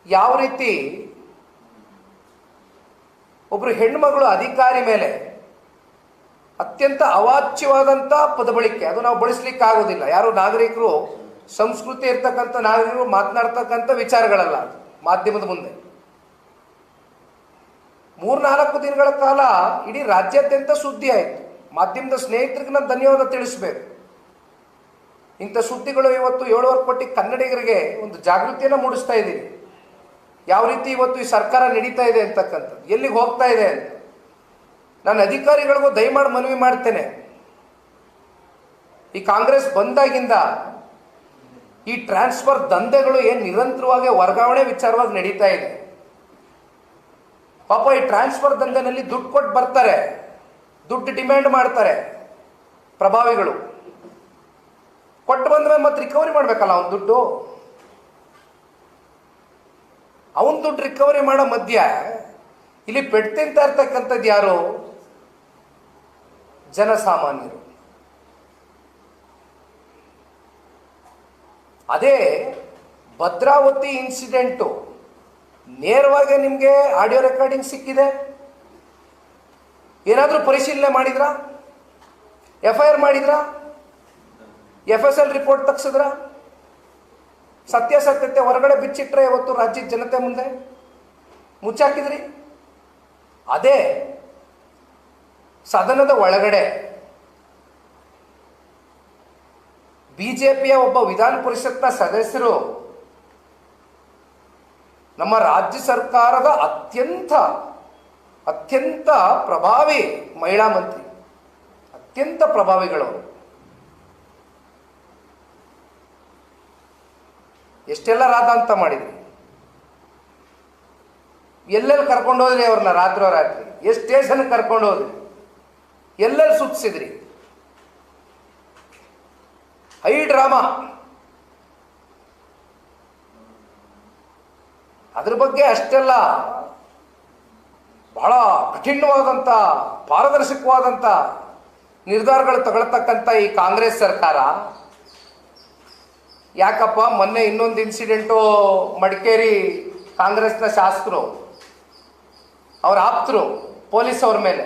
ಯಾವ ರೀತಿ ಒಬ್ಬರು ಹೆಣ್ಮಗಳು ಅಧಿಕಾರಿ ಮೇಲೆ ಅತ್ಯಂತ ಅವಾಚ್ಯವಾದಂಥ ಪದಬಳಿಕೆ, ಅದು ನಾವು ಬಳಸಲಿಕ್ಕೆ ಆಗೋದಿಲ್ಲ. ಯಾರು ನಾಗರಿಕರು, ಸಂಸ್ಕೃತಿ ಇರ್ತಕ್ಕಂಥ ನಾಗರಿಕರು ಮಾತನಾಡ್ತಕ್ಕಂಥ ವಿಚಾರಗಳಲ್ಲ ಅದು ಮಾಧ್ಯಮದ ಮುಂದೆ. 3-4 ದಿನಗಳ ಕಾಲ ಇಡೀ ರಾಜ್ಯಾದ್ಯಂತ ಸುದ್ದಿ ಆಯಿತು. ಮಾಧ್ಯಮದ ಸ್ನೇಹಿತರಿಗೆ ನಾನು ಧನ್ಯವಾದ ತಿಳಿಸಬೇಕು. ಇಂಥ ಸುದ್ದಿಗಳು ಇವತ್ತು 7.5 ಕೋಟಿ ಕನ್ನಡಿಗರಿಗೆ ಒಂದು ಜಾಗೃತಿಯನ್ನು ಮೂಡಿಸ್ತಾ ಇದ್ದೀವಿ. ಯಾವ ರೀತಿ ಇವತ್ತು ಈ ಸರ್ಕಾರ ನಡೀತಾ ಇದೆ ಅಂತಕ್ಕಂಥದ್ದು, ಎಲ್ಲಿಗೆ ಹೋಗ್ತಾ ಇದೆ ಅಂತ. ನಾನು ಅಧಿಕಾರಿಗಳಿಗೂ ದಯಮಾಡಿ ಮನವಿ ಮಾಡ್ತೇನೆ, ಈ ಕಾಂಗ್ರೆಸ್ ಬಂದಾಗಿಂದ ಈ ಟ್ರಾನ್ಸ್ಫರ್ ದಂಧೆಗಳು ಏನು ನಿರಂತರವಾಗಿ ವರ್ಗಾವಣೆ ವಿಚಾರವಾಗಿ ನಡೀತಾ ಇದೆ. ಪಾಪ ಈ ಟ್ರಾನ್ಸ್ಫರ್ ದಂಧೆನಲ್ಲಿ ದುಡ್ಡು ಕೊಟ್ಟು ಬರ್ತಾರೆ, ದುಡ್ಡು ಡಿಮ್ಯಾಂಡ್ ಮಾಡ್ತಾರೆ ಪ್ರಭಾವಿಗಳು. ಕೊಟ್ಟು ಬಂದ ಮೇಲೆ ಮತ್ತೆ ರಿಕವರಿ ಮಾಡಬೇಕಲ್ಲ ಅವನ ದುಡ್ಡು. ಅವನ ದುಡ್ಡು ರಿಕವರಿ ಮಾಡೋ ಮಧ್ಯ ಇಲ್ಲಿ ಪೆಟ್ಟು ತಿಂತಾ ಇರ್ತಕ್ಕಂಥದ್ದು ಯಾರು? ಜನಸಾಮಾನ್ಯರು. ಅದೇ ಭದ್ರಾವತಿ ಇನ್ಸಿಡೆಂಟು ನೇರವಾಗಿ ನಿಮಗೆ ಆಡಿಯೋ ರೆಕಾರ್ಡಿಂಗ್ ಸಿಕ್ಕಿದೆ. ಏನಾದರೂ ಪರಿಶೀಲನೆ ಮಾಡಿದ್ರಾ? FIR ಮಾಡಿದ್ರಾ? FSL report ತೆಗ್ಸಿದ್ರ? ಸತ್ಯಾಸತ್ಯತೆ ಹೊರಗಡೆ ಬಿಚ್ಚಿಟ್ರೆ ಇವತ್ತು ರಾಜ್ಯದ ಜನತೆ ಮುಂದೆ ಮುಚ್ಚಾಕಿದ್ರಿ. ಅದೇ ಸದನದ ಒಳಗಡೆ BJPಯ ಒಬ್ಬ ವಿಧಾನ ಪರಿಷತ್ನ ಸದಸ್ಯರು ನಮ್ಮ ರಾಜ್ಯ ಸರ್ಕಾರದ ಅತ್ಯಂತ ಪ್ರಭಾವಿ ಮಹಿಳಾ ಮಂತ್ರಿ, ಅತ್ಯಂತ ಪ್ರಭಾವಿಗಳು, ಎಷ್ಟೆಲ್ಲ ರಾಧಾಂತ ಮಾಡಿದ್ರಿ, ಎಲ್ಲೆಲ್ಲಿ ಕರ್ಕೊಂಡು ಹೋದ್ರಿ ಅವ್ರನ್ನ ರಾತ್ರಿ ಎಷ್ಟು ಸ್ಟೇಷನ್ಗೆ ಕರ್ಕೊಂಡು ಹೋದ್ರಿ, ಎಲ್ಲೆಲ್ಲಿ ಸುತ್ತಿಸಿದ್ರಿ. High drama. ಅದ್ರ ಬಗ್ಗೆ ಅಷ್ಟೆಲ್ಲ ಬಹಳ ಕಠಿಣವಾದಂಥ ಪಾರದರ್ಶಕವಾದಂಥ ನಿರ್ಧಾರಗಳು ತಗೊಳ್ತಕ್ಕಂಥ ಈ ಕಾಂಗ್ರೆಸ್ ಸರ್ಕಾರ ಯಾಕಪ್ಪ ಮೊನ್ನೆ ಇನ್ನೊಂದು ಇನ್ಸಿಡೆಂಟು ಮಡಿಕೇರಿ ಕಾಂಗ್ರೆಸ್ನ ಶಾಸಕರು ಅವ್ರ ಆಪ್ತರು ಪೊಲೀಸ್ ಅವ್ರ ಮೇಲೆ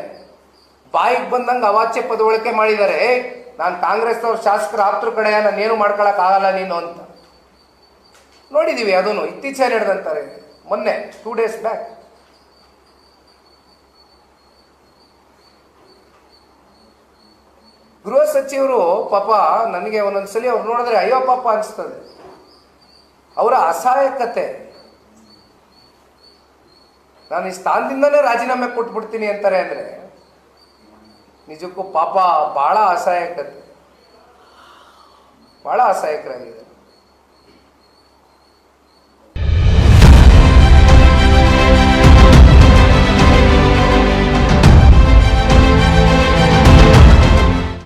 ಬಾಯಿಗೆ ಬಂದಂಗೆ ಅವಾಚ್ಯ ಪದವಳಿಕೆ ಮಾಡಿದ್ದಾರೆ. ನಾನು ಕಾಂಗ್ರೆಸ್ನವ್ರ ಶಾಸಕರ ಆಪ್ತರ ಕಡೆ ನಾನೇನು ಮಾಡ್ಕೊಳಕ್ಕಾಗಲ್ಲ ನೀನು ಅಂತ ನೋಡಿದ್ದೀವಿ. ಅದನ್ನು ಇತ್ತೀಚೆಗೆ ನಡೆದಂತಾರೆ, ಮೊನ್ನೆ 2 days ಬ್ಯಾಕ್. ಗೃಹ ಸಚಿವರು ಪಾಪ ನನಗೆ ಒಂದೊಂದ್ಸಲಿ ಅವ್ರು ನೋಡಿದ್ರೆ ಅಯ್ಯೋ ಪಾಪ ಅನಿಸ್ತದೆ. ಅವರ ಅಸಹಾಯಕತೆ, ನಾನು ಈ ಸ್ಥಾನದಿಂದನೇ ರಾಜೀನಾಮೆ ಕೊಟ್ಬಿಡ್ತೀನಿ ಅಂತಾರೆ ಅಂದರೆ ನಿಜಕ್ಕೂ ಪಾಪ ಭಾಳ ಅಸಹಾಯಕತೆ, ಭಾಳ ಅಸಹಾಯಕರಾಗಿದೆ.